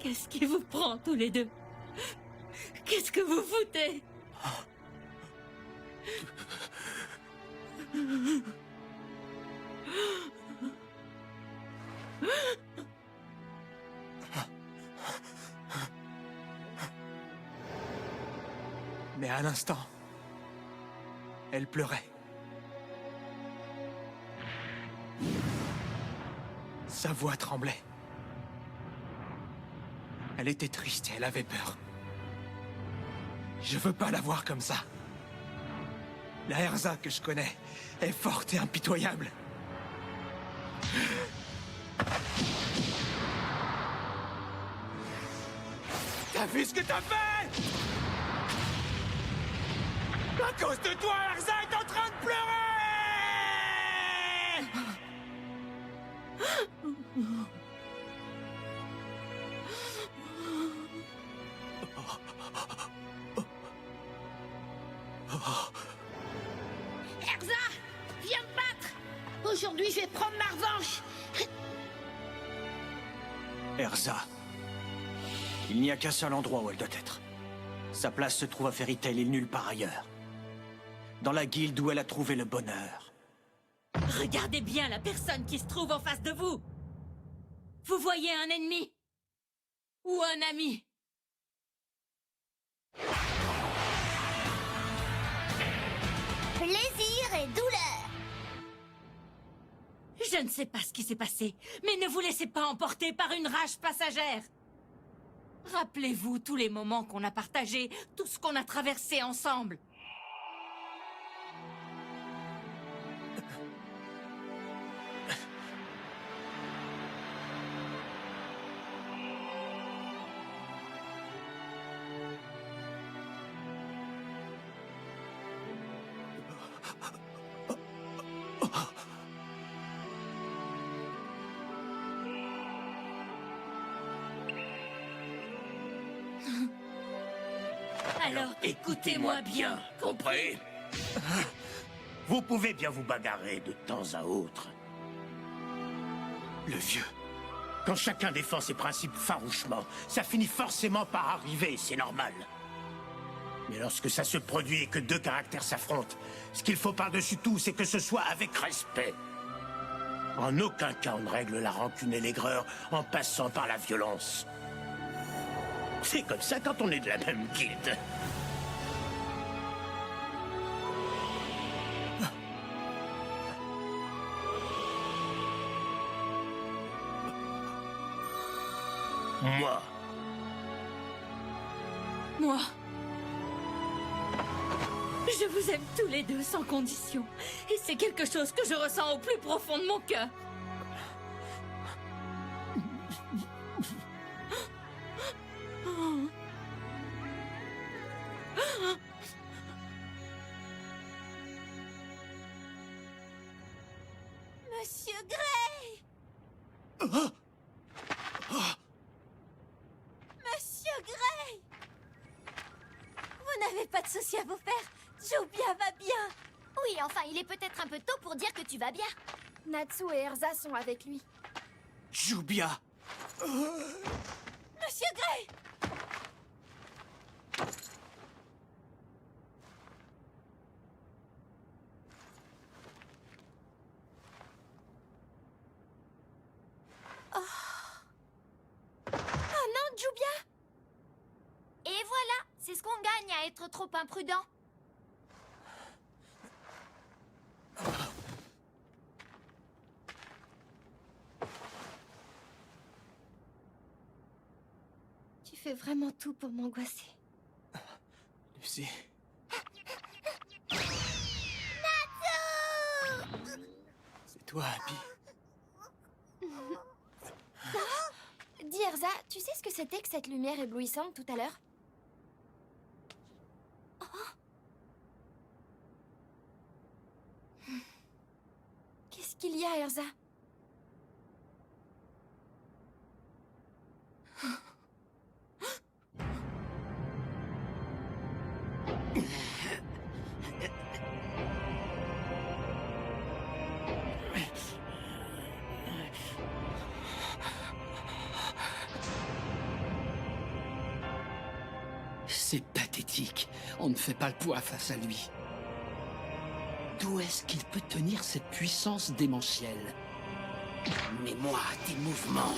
Qu'est-ce qui vous prend tous les deux? Qu'est-ce que vous foutez? Mais à l'instant, elle pleurait. Sa voix tremblait. Elle était triste et elle avait peur. Je veux pas la voir comme ça. La Erza que je connais est forte et impitoyable. T'as vu ce que t'as fait? À cause de toi, Erza est en train de pleurer! Erza, viens me battre! Aujourd'hui, je vais prendre ma revanche! Erza. Il n'y a qu'un seul endroit où elle doit être. Sa place se trouve à Fairy Tail et nulle part ailleurs. Dans la guilde où elle a trouvé le bonheur. Regardez bien la personne qui se trouve en face de vous. Vous voyez un ennemi? Ou un ami? Plaisir et douleur! Je ne sais pas ce qui s'est passé, mais ne vous laissez pas emporter par une rage passagère. Rappelez-vous tous les moments qu'on a partagés, tout ce qu'on a traversé ensemble. Alors, écoutez-moi bien, compris? Vous pouvez bien vous bagarrer de temps à autre. Le vieux. Quand chacun défend ses principes farouchement, ça finit forcément par arriver, c'est normal. Mais lorsque ça se produit et que deux caractères s'affrontent, ce qu'il faut par-dessus tout, c'est que ce soit avec respect. En aucun cas on ne règle la rancune et l'aigreur en passant par la violence. C'est comme ça quand on est de la même guilde. Moi. Moi. Je vous aime tous les deux sans condition. Et c'est quelque chose que je ressens au plus profond de mon cœur. Monsieur Gray! Monsieur Gray! Vous n'avez pas de soucis à vous faire. Jubia va bien. Oui, enfin, il est peut-être un peu tôt pour dire que tu vas bien. Natsu et Erza sont avec lui. Jubia. Monsieur Gray! Oh non, Jubia! Et voilà, c'est ce qu'on gagne à être trop imprudent. Tu fais vraiment tout pour m'angoisser. Lucie. C'est toi, Abby. Dis Erza, tu sais ce que c'était que cette lumière éblouissante tout à l'heure? Qu'est-ce qu'il y a, Erza? C'est pathétique. On ne fait pas le poids face à lui. D'où est-ce qu'il peut tenir cette puissance démentielle? Mais moi, tes mouvements,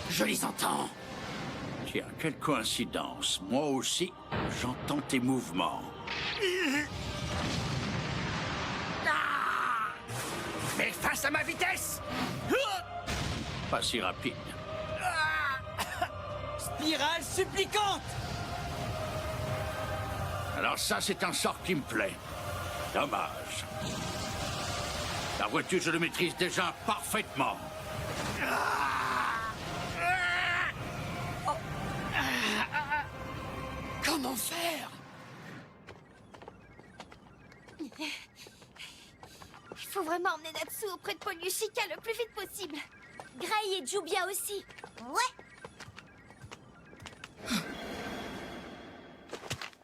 je les entends. Tiens, quelle coïncidence. Moi aussi, j'entends tes mouvements. Mais face à ma vitesse! Pas si rapide. Spirale supplicante! Alors ça, c'est un sort qui me plaît. Dommage. La voiture, je le maîtrise déjà parfaitement. Comment faire? Il faut vraiment emmener Natsu auprès de Polyushika le plus vite possible. Gray et Jubia aussi. Ouais.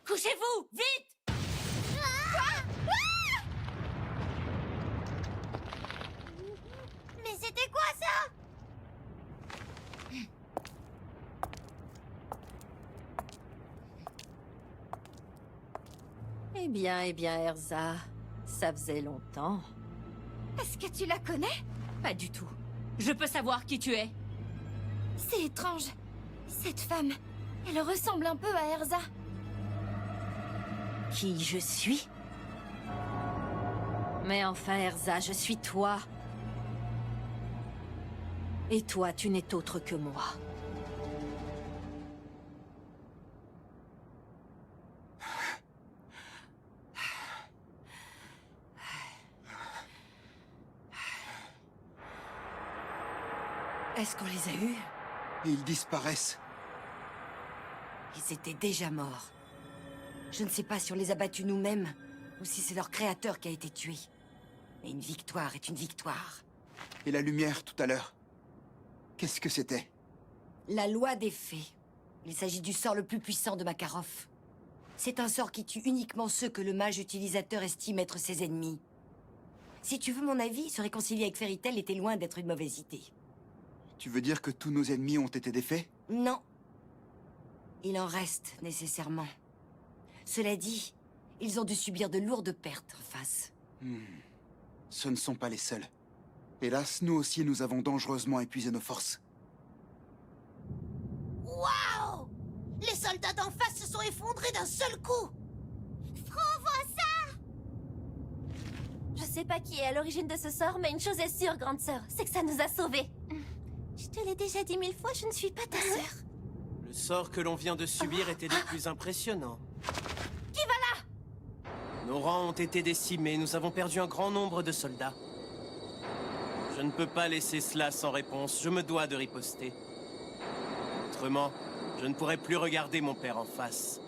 Couchez-vous, vite! Mais c'était quoi ça? Eh bien, Erza, ça faisait longtemps. Est-ce que tu la connais? Pas du tout. Je peux savoir qui tu es? C'est étrange. Cette femme, elle ressemble un peu à Erza. Qui je suis? Mais enfin, Erza, je suis toi. Et toi, tu n'es autre que moi. Est-ce qu'on les a eus? Ils disparaissent. Ils étaient déjà morts. Je ne sais pas si on les a battus nous-mêmes, ou si c'est leur créateur qui a été tué. Mais une victoire est une victoire. Et la lumière, tout à l'heure. Qu'est-ce que c'était? La loi des fées. Il s'agit du sort le plus puissant de Makarov. C'est un sort qui tue uniquement ceux que le mage utilisateur estime être ses ennemis. Si tu veux mon avis, se réconcilier avec Fairy Tail était loin d'être une mauvaise idée. Tu veux dire que tous nos ennemis ont été défaits? Non. Il en reste, nécessairement. Cela dit, ils ont dû subir de lourdes pertes en face. Ce ne sont pas les seuls. Hélas, nous aussi, nous avons dangereusement épuisé nos forces. Waouh! Les soldats d'en face se sont effondrés d'un seul coup! Fran, vois ça! Je sais pas qui est à l'origine de ce sort, mais une chose est sûre, grande sœur, c'est que ça nous a sauvés. Je te l'ai déjà dit 1000 fois, je ne suis pas ta sœur. Le sort que l'on vient de subir était des plus impressionnants. Qui va là? Nos rangs ont été décimés, nous avons perdu un grand nombre de soldats. Je ne peux pas laisser cela sans réponse, je me dois de riposter. Autrement, je ne pourrai plus regarder mon père en face.